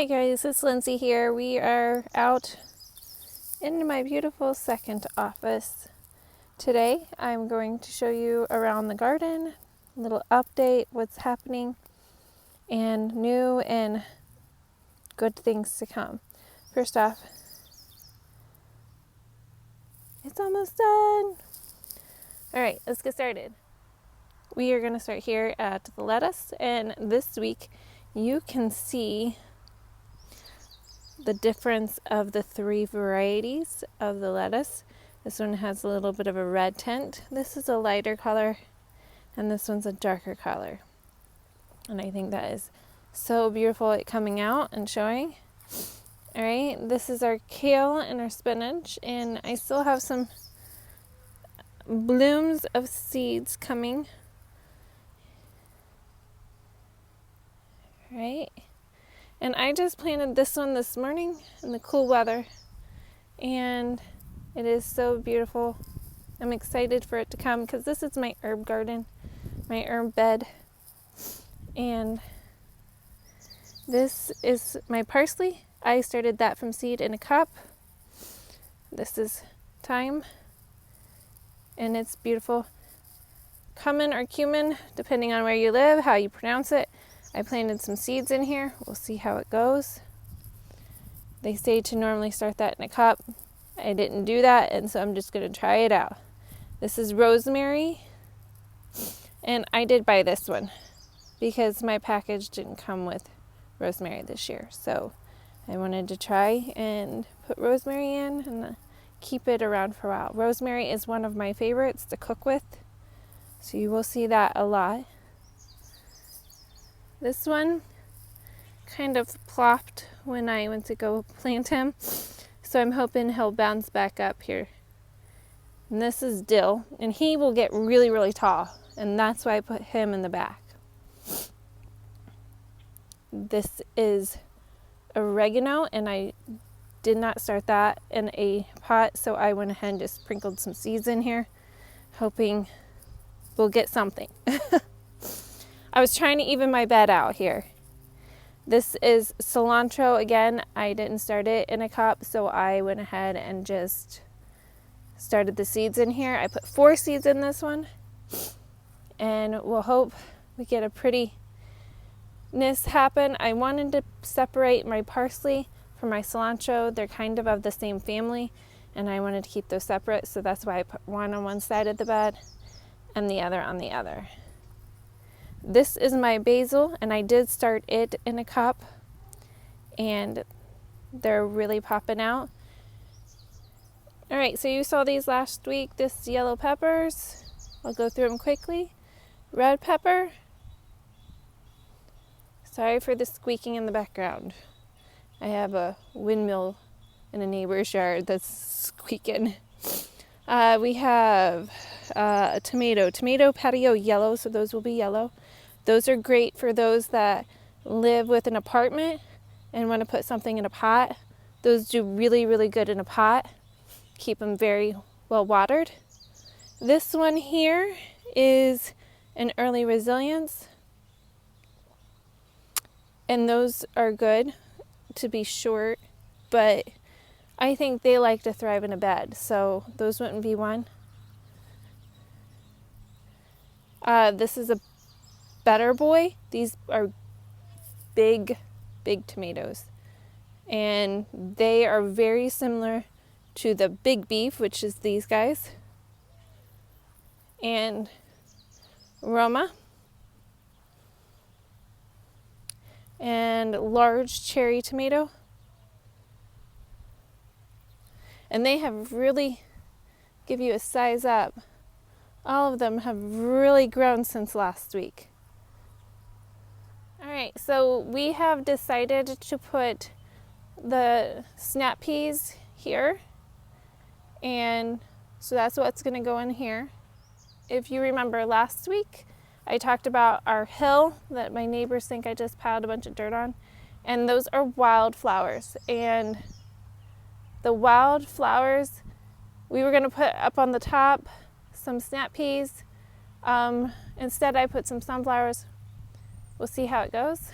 Hi guys, it's Lindsay here. We are out in my beautiful second office. Today I'm going to show you around the garden, a little update, what's happening, and new and good things to come. First off, it's almost done. Alright, let's get started. We are going to start here at the lettuce, and this week you can see the difference of the three varieties of the lettuce. This one has a little bit of a red tint. This is a lighter color, and this one's a darker color. And I think that is so beautiful at coming out and showing. All right, this is our kale and our spinach, and I still have some blooms of seeds coming. All right. And I just planted this one this morning in the cool weather, and it is so beautiful. I'm excited for it to come because this is my herb garden, my herb bed. And this is my parsley. I started that from seed in a cup. This is thyme, and it's beautiful. Cumin or cumin, depending on where you live, how you pronounce it. I planted some seeds in here. We'll see how it goes. They say to normally start that in a cup. I didn't do that, and so I'm just going to try it out. This is rosemary, and I did buy this one because my package didn't come with rosemary this year. So I wanted to try and put rosemary in and keep it around for a while. Rosemary is one of my favorites to cook with, so you will see that a lot. This one kind of plopped when I went to go plant him, so I'm hoping he'll bounce back up here. And this is dill, and he will get really, really tall, and that's why I put him in the back. This is oregano, and I did not start that in a pot, so I went ahead and just sprinkled some seeds in here, hoping we'll get something. I was trying to even my bed out here. This is cilantro again. I didn't start it in a cup, so I went ahead and just started the seeds in here. I put 4 seeds in this one, and we'll hope we get a prettiness happen. I wanted to separate my parsley from my cilantro. They're kind of the same family, and I wanted to keep those separate, so that's why I put one on one side of the bed and the other on the other. This is my basil, and I did start it in a cup, and they're really popping out. All right, so you saw these last week. This yellow peppers, I'll go through them quickly. Red pepper. Sorry for the squeaking in the background. I have a windmill in a neighbor's yard that's squeaking. We have a tomato patio yellow, so those will be yellow. Those are great for those that live with an apartment and want to put something in a pot. Those do really, really good in a pot. Keep them very well watered. This one here is an early resilience, and those are good to be short, but I think they like to thrive in a bed, so those wouldn't be one. This is a Better Boy. These are big tomatoes, and they are very similar to the big beef, which is these guys, and Roma, and large cherry tomato. And they have really, give you a size up, all of them have really grown since last week. All right, so we have decided to put the snap peas here, and so that's what's going to go in here. If you remember last week, I talked about our hill that my neighbors think I just piled a bunch of dirt on, and those are wildflowers. And the wildflowers, we were going to put up on the top some snap peas. Instead, I put some sunflowers. We'll see how it goes.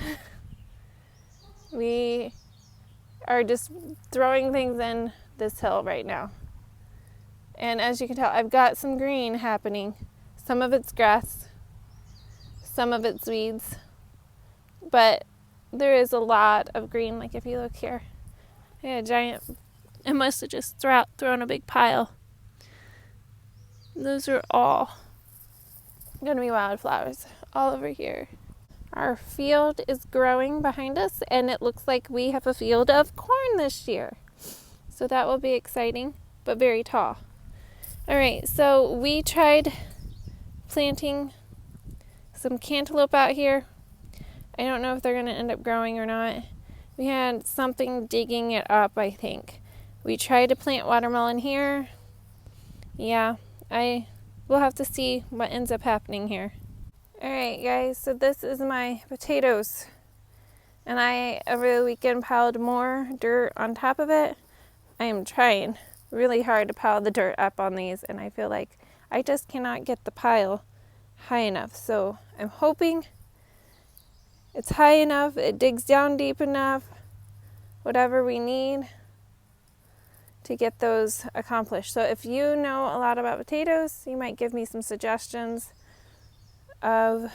We are just throwing things in this hill right now. And as you can tell, I've got some green happening. Some of it's grass, some of it's weeds, but there is a lot of green. Like if you look here, I had a giant, I must have just thrown a big pile. Those are all gonna be wildflowers all over here. Our field is growing behind us, and it looks like we have a field of corn this year. So that will be exciting, but very tall. All right, so we tried planting some cantaloupe out here. I don't know if they're gonna end up growing or not. We had something digging it up, I think. We tried to plant watermelon here. Yeah, I will have to see what ends up happening here. All right, guys, so this is my potatoes. And I, over the weekend, piled more dirt on top of it. I am trying really hard to pile the dirt up on these, and I feel like I just cannot get the pile high enough. So I'm hoping it's high enough, it digs down deep enough, whatever we need to get those accomplished. So if you know a lot about potatoes, you might give me some suggestions of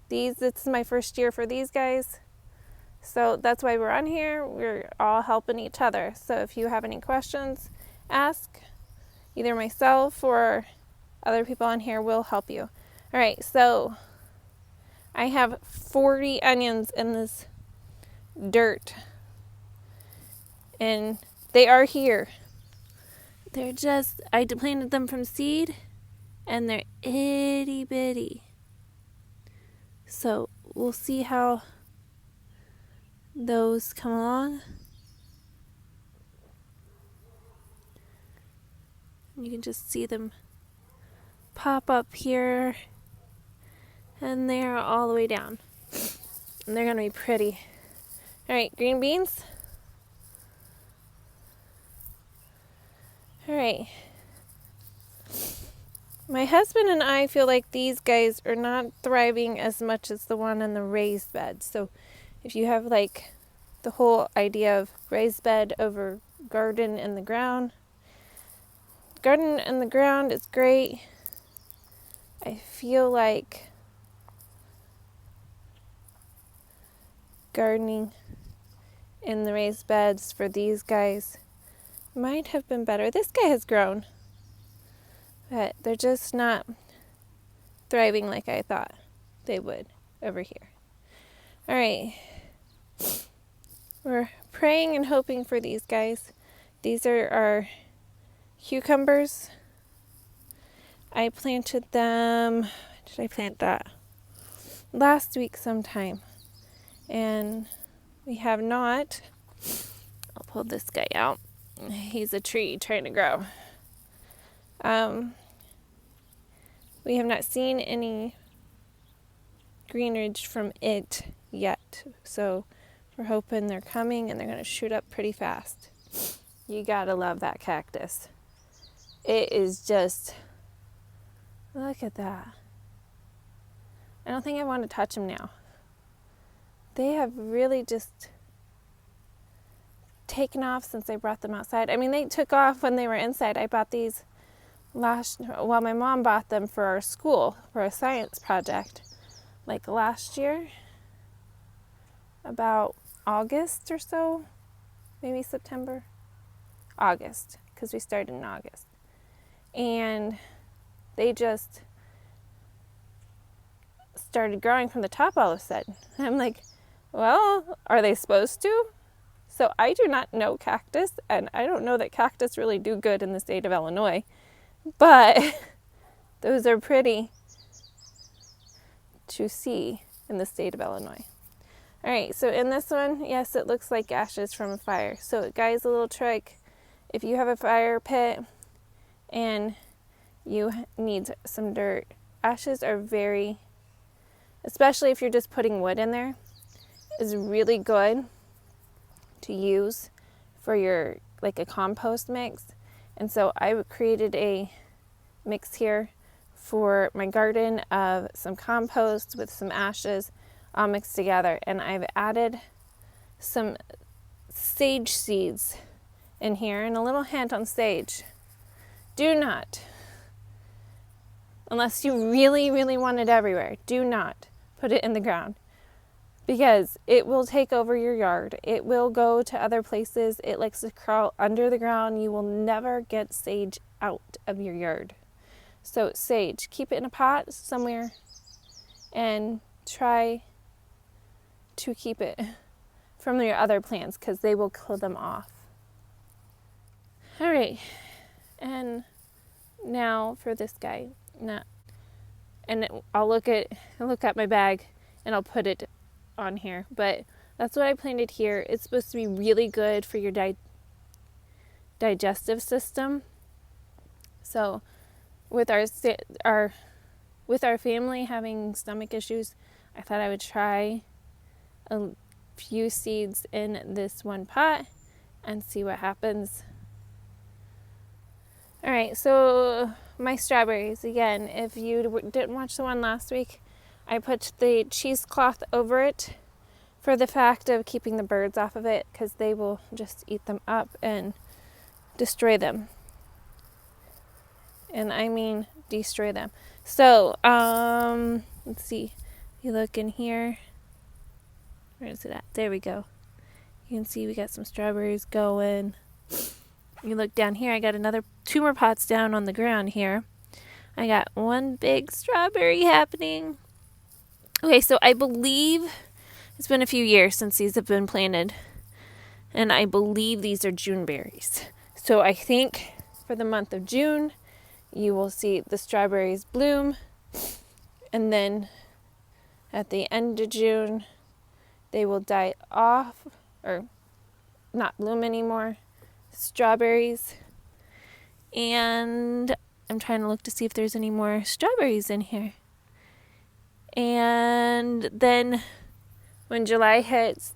these. This is my first year for these guys, so that's why we're on here. We're all helping each other. So if you have any questions, ask. Either myself or other people on here will help you. All right, so I have 40 onions in this dirt, and they are here. They're just, I planted them from seed, and they're itty bitty. So we'll see how those come along. You can just see them pop up here, and they're all the way down. And they're going to be pretty. All right, green beans. All right. My husband and I feel like these guys are not thriving as much as the one in the raised bed. So if you have like the whole idea of raised bed over garden in the ground, garden in the ground is great. I feel like gardening in the raised beds for these guys might have been better. This guy has grown, but they're just not thriving like I thought they would over here. All right. We're praying and hoping for these guys. These are our cucumbers. I planted them, did I plant that? Last week sometime. And we have not, I'll pull this guy out. He's a tree trying to grow. We have not seen any greenage from it yet. So we're hoping they're coming and they're going to shoot up pretty fast. You gotta love that cactus. It is just, look at that. I don't think I want to touch them now. They have really just taken off since I brought them outside. I mean, they took off when they were inside. I bought these my mom bought them for our school for a science project, like last year, about August or so, maybe September, August, because we started in August. And they just started growing from the top all of a sudden. I'm like, well, are they supposed to? So I do not know cactus, and I don't know that cactus really do good in the state of Illinois, but those are pretty to see in the state of Illinois. All right, so in this one, yes, it looks like ashes from a fire. So guys, a little trick, if you have a fire pit and you need some dirt, ashes are very, especially if you're just putting wood in there, is really good to use for your, like a compost mix. And so I created a mix here for my garden of some compost with some ashes all mixed together. And I've added some sage seeds in here, and a little hint on sage. Do not, unless you really, really want it everywhere, do not put it in the ground, because it will take over your yard. It will go to other places. It likes to crawl under the ground. You will never get sage out of your yard. So sage, keep it in a pot somewhere and try to keep it from your other plants, because they will kill them off. All right, and now for this guy. I'll look at my bag and I'll put it on here. But that's what I planted here. It's supposed to be really good for your digestive system. So with our family having stomach issues, I thought I would try a few seeds in this one pot and see what happens. All right, so my strawberries, again, if you didn't watch the one last week, I put the cheesecloth over it for the fact of keeping the birds off of it, because they will just eat them up and destroy them. And I mean destroy them. So, let's see. You look in here. Where is it at? There we go. You can see we got some strawberries going. You look down here, I got two more pots down on the ground here. I got one big strawberry happening. Okay, so I believe it's been a few years since these have been planted. And I believe these are June berries. So I think for the month of June, you will see the strawberries bloom. And then at the end of June, they will die off or not bloom anymore. Strawberries. And I'm trying to look to see if there's any more strawberries in here. And then when July hits,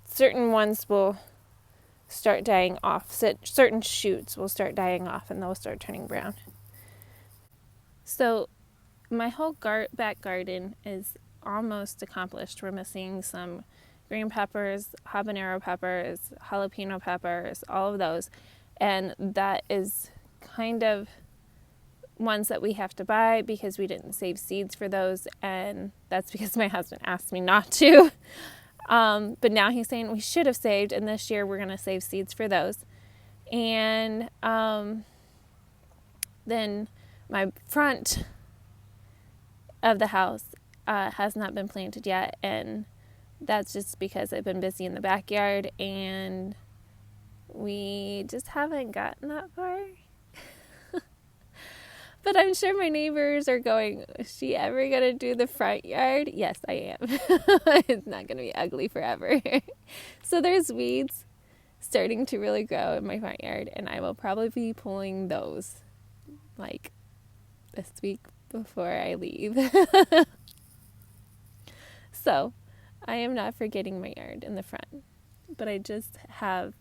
certain ones will start dying off. Certain shoots will start dying off and they'll start turning brown. So my whole back garden is almost accomplished. We're missing some green peppers, habanero peppers, jalapeno peppers, all of those. And that is kind of ones that we have to buy because we didn't save seeds for those. And that's because my husband asked me not to. But now he's saying we should have saved. And this year we're going to save seeds for those. And then my front of the house has not been planted yet. And that's just because I've been busy in the backyard and we just haven't gotten that far. But I'm sure my neighbors are going, is she ever going to do the front yard? Yes, I am. It's not going to be ugly forever. So there's weeds starting to really grow in my front yard, and I will probably be pulling those like this week before I leave. So I am not forgetting my yard in the front, but I just have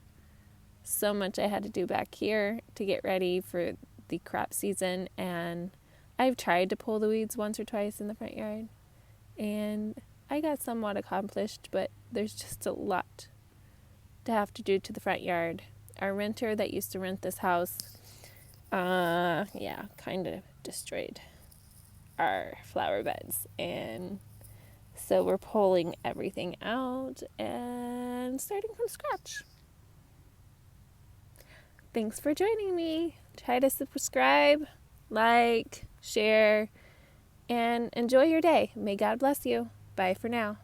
so much I had to do back here to get ready for the crop season, and I've tried to pull the weeds once or twice in the front yard, and I got somewhat accomplished, but there's just a lot to have to do to the front yard. Our renter that used to rent this house, kind of destroyed our flower beds, and so we're pulling everything out and starting from scratch. Thanks for joining me. Try to subscribe, like, share, and enjoy your day. May God bless you. Bye for now.